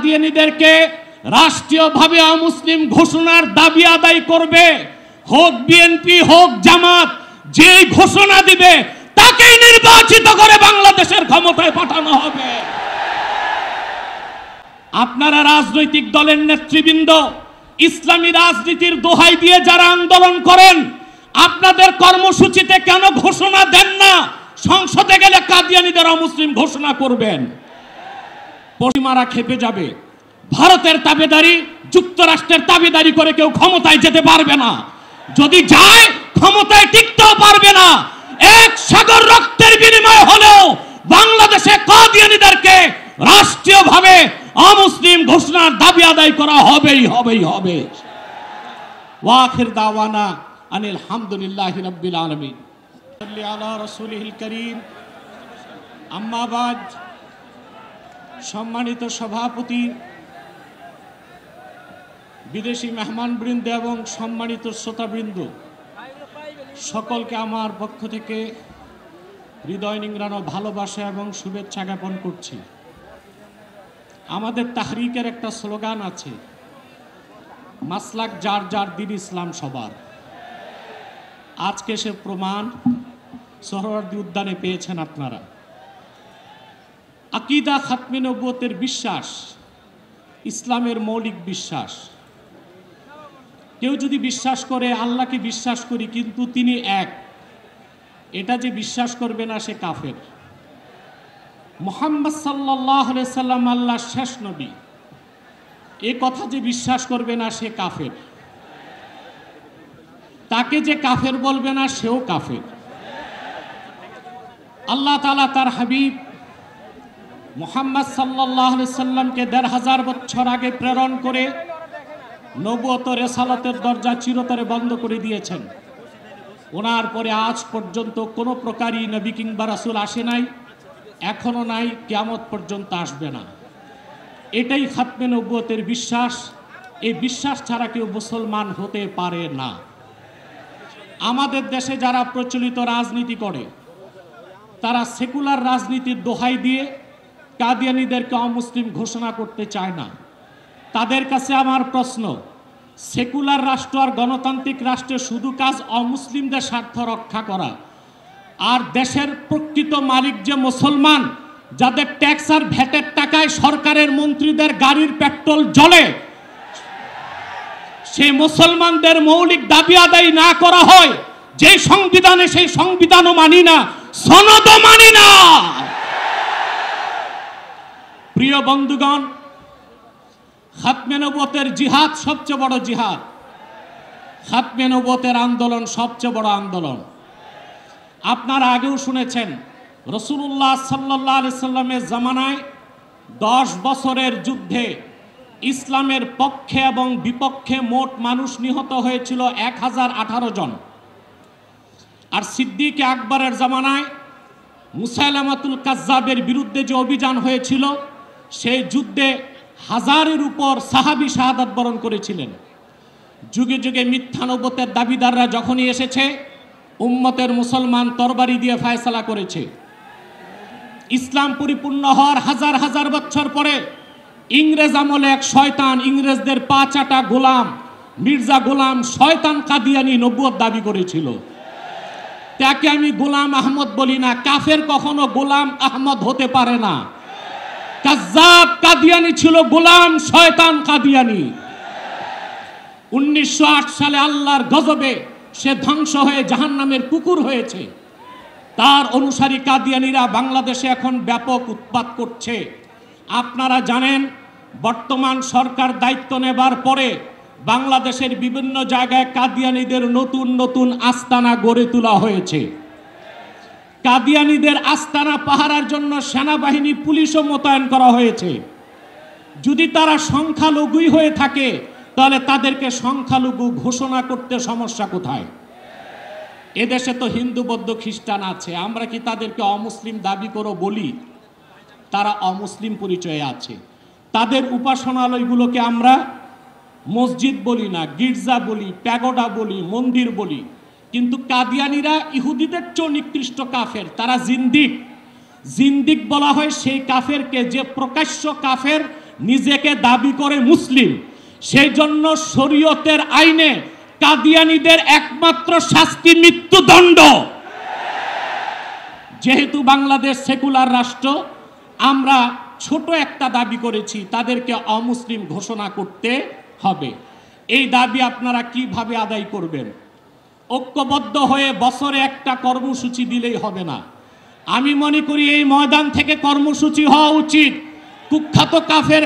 কাদিয়ানীদেরকে রাষ্ট্রীয়ভাবে অমুসলিম ঘোষণার দাবি আদায় করবে, হোক বিএনপি হোক জামাত, যে ঘোষণা দিবে তাকেই নির্বাচিত করে বাংলাদেশের ক্ষমতায় পাঠানো হবে। আপনারা রাজনৈতিক দলের নেতৃবৃন্দ ইসলামী রাজনীতির দোহাই দিয়ে যারা আন্দোলন করেন, আপনাদের কর্মসূচিতে কেন ঘোষণা দেন না সংসদে গেলে কাদিয়ানীদের অমুসলিম ঘোষণা করবেন? পশ্চিমারা খেপে যাবে। ভারতের তাবেদারি, যুক্তরাষ্ট্রের তাবেদারি করে কেউ ক্ষমতায় যেতে পারবে না। যদি যায় ক্ষমতায় টিকতেও পারবে না। এক সাগর রক্তের বিনিময় হলেও বাংলাদেশে কাদিয়ানীদেরকে রাষ্ট্রীয়ভাবে অমুসলিম ঘোষণার দাবি আদায় করা হবেই হবে। ওয়াখির দাওয়ানা আনিল হামদুলিল্লাহি রাব্বিল আলামিন। সাল্লি আলা রাসূলিল কারীম। আম্মা বাদ। সম্মানিত সভাপতি, বিদেশি মেহমানবৃন্দ এবং সম্মানিত শ্রোতাবৃন্দ, সকলকে আমার পক্ষ থেকে হৃদয় নিংড়ানো ভালোবাসা এবং শুভেচ্ছা জ্ঞাপন করছি। আমাদের তাহরিকের একটা স্লোগান আছে, মাসলাক যার যার, দিন ইসলাম সবার। আজকে সে প্রমাণ সোহরাওয়ার্দী উদ্যানে পেয়েছেন আপনারা। আকীদা খাতমে নবুয়তের বিশ্বাস ইসলামের মৌলিক বিশ্বাস। কেউ যদি বিশ্বাস করে আল্লাহকে বিশ্বাস করি কিন্তু তিনি এক, এটা যে বিশ্বাস করবে না সে কাফের। মুহাম্মদ সাল্লাল্লাহু আলাইহি সাল্লাম আল্লাহর শেষ নবী, এ কথা যে বিশ্বাস করবে না সে কাফের। তাকে যে কাফের বলবে না সেও কাফের। আল্লাহ তাআলা তার হাবিব মুহাম্মদ সাল্লাল্লাহু আলাইহি সাল্লামকে ১৫০০ বছর আগে প্রেরণ করে নবুয়ত রিসালাতের দরজা চিরতরে বন্ধ করে দিয়েছেন। ওনার পরে আজ পর্যন্ত কোনো প্রকারই নবী কিংবা রাসূল আসে নাই, এখনো নাই, কিয়ামত পর্যন্ত আসবে না। এটাই খাতমে নবুয়তের বিশ্বাস। এই বিশ্বাস ছাড়া কেউ মুসলমান হতে পারে না। আমাদের দেশে যারা প্রচলিত রাজনীতি করে তারা সেকুলার রাজনীতির দোহাই দিয়ে কাদিয়ানীদেরকে অমুসলিম ঘোষণা করতে চায় না। তাদের কাছে আমার প্রশ্ন, সেকুলার রাষ্ট্র আর গণতান্ত্রিক রাষ্ট্রের শুধু কাজ অমুসলিমদের স্বার্থ রক্ষা করা, আর দেশের প্রকৃত মালিক যে মুসলমান, যাদের ট্যাক্স আর ভ্যাটের টাকায় সরকারের মন্ত্রীদের গাড়ির পেট্রোল জ্বলে, সেই মুসলমানদের মৌলিক দাবি আদায় না করা হয় যে সংবিধানে, সেই সংবিধানও মানি না, সনদও মানি না। প্রিয় বন্ধুগণ, খাতমে নবুয়তের জিহাদ সবচেয়ে বড় জিহাদ। খাতমে নবুয়তের আন্দোলন সবচেয়ে বড় আন্দোলন। আপনারা আগেও শুনেছেন, রাসূলুল্লাহ সাল্লাল্লাহু আলাইহি সাল্লামের জামানায় 10 বছরের যুদ্ধে ইসলামের পক্ষে এবং বিপক্ষে মোট মানুষ নিহত হয়েছিল 1018 জন। আর সিদ্দিক আকবরের জামানায় মুসাইলামাতুল কাজ্জাবের বিরুদ্ধে যে অভিযান হয়েছিল, সেই যুদ্ধে 1000-এর উপর সাহাবী শাহাদাত বরণ করেছিলেন। যুগে যুগে মিথ্যা নবুয়তের দাবিদাররা যখনই এসেছে, উম্মতের মুসলমান তরবারি দিয়ে ফায়সালা করেছে। ইসলাম পরিপূর্ণ হওয়ার হাজার হাজার বছর পরে ইংরেজ আমলে এক শয়তান, ইংরেজদের পা চাটা গোলাম, মির্জা গোলাম শয়তান কাদিয়ানী নবুয়ত দাবি করেছিল। তাকে আমি গোলাম আহমদ বলি না, কাফের কখনো গোলাম আহমদ হতে পারে না। কাজ্জাব কাদিয়ানী ছিল গোলাম শয়তান কাদিয়ানী। 1908 সালে আল্লাহর গজবে সে ধ্বংস হয়ে জাহান্নামের কুকুর হয়েছে। তার অনুসারী কাদিয়ানীরা বাংলাদেশে এখন ব্যাপক উৎপাত করছে। আপনারা জানেন, বর্তমান সরকার দায়িত্ব নেবার পরে বাংলাদেশের বিভিন্ন জায়গায় কাদিয়ানীদের নতুন নতুন আস্তানা গড়ে তোলা হয়েছে। কাদিয়ানীদের আস্তানা পাহারার জন্য সেনাবাহিনী, পুলিশও মোতায়েন করা হয়েছে। যদি তারা সংখ্যালঘুই হয়ে থাকে তাহলে তাদেরকে সংখ্যালঘু ঘোষণা করতে সমস্যা কোথায়? এদেশে তো হিন্দু, বৌদ্ধ, খ্রিস্টান আছে, আমরা কি তাদেরকে অমুসলিম দাবি করে বলি? তারা অমুসলিম পরিচয়ে আছে। তাদের উপাসনালয়গুলোকে আমরা মসজিদ বলি না, গির্জা বলি, প্যাগোডা বলি, মন্দির বলি। কিন্তু কাদিয়ানীরা ইহুদিদের চেয়ে নিকৃষ্ট কাফের, তারা জিন্দিক। জিন্দিক বলা হয় সেই কাফেরকে যে প্রকাশ্য কাফের, নিজেকে দাবি করে মুসলিম, সেই জন্য শরীয়তের আইনে কাদিয়ানীদের একমাত্র শাস্তি মৃত্যুদণ্ড। যেহেতু বাংলাদেশ সেকুলার রাষ্ট্র, আমরা ছোট একটা দাবি করেছি, তাদেরকে অমুসলিম ঘোষণা করতে হবে। এই দাবি আপনারা কিভাবে আদায় করবেন? ঐক্যবদ্ধ হয়ে বছরে একটা কর্মসূচি দিলেই হবে না। আমি মনে করি এই ময়দান থেকে কর্মসূচি হওয়া উচিত। কুখ্যাত কাফের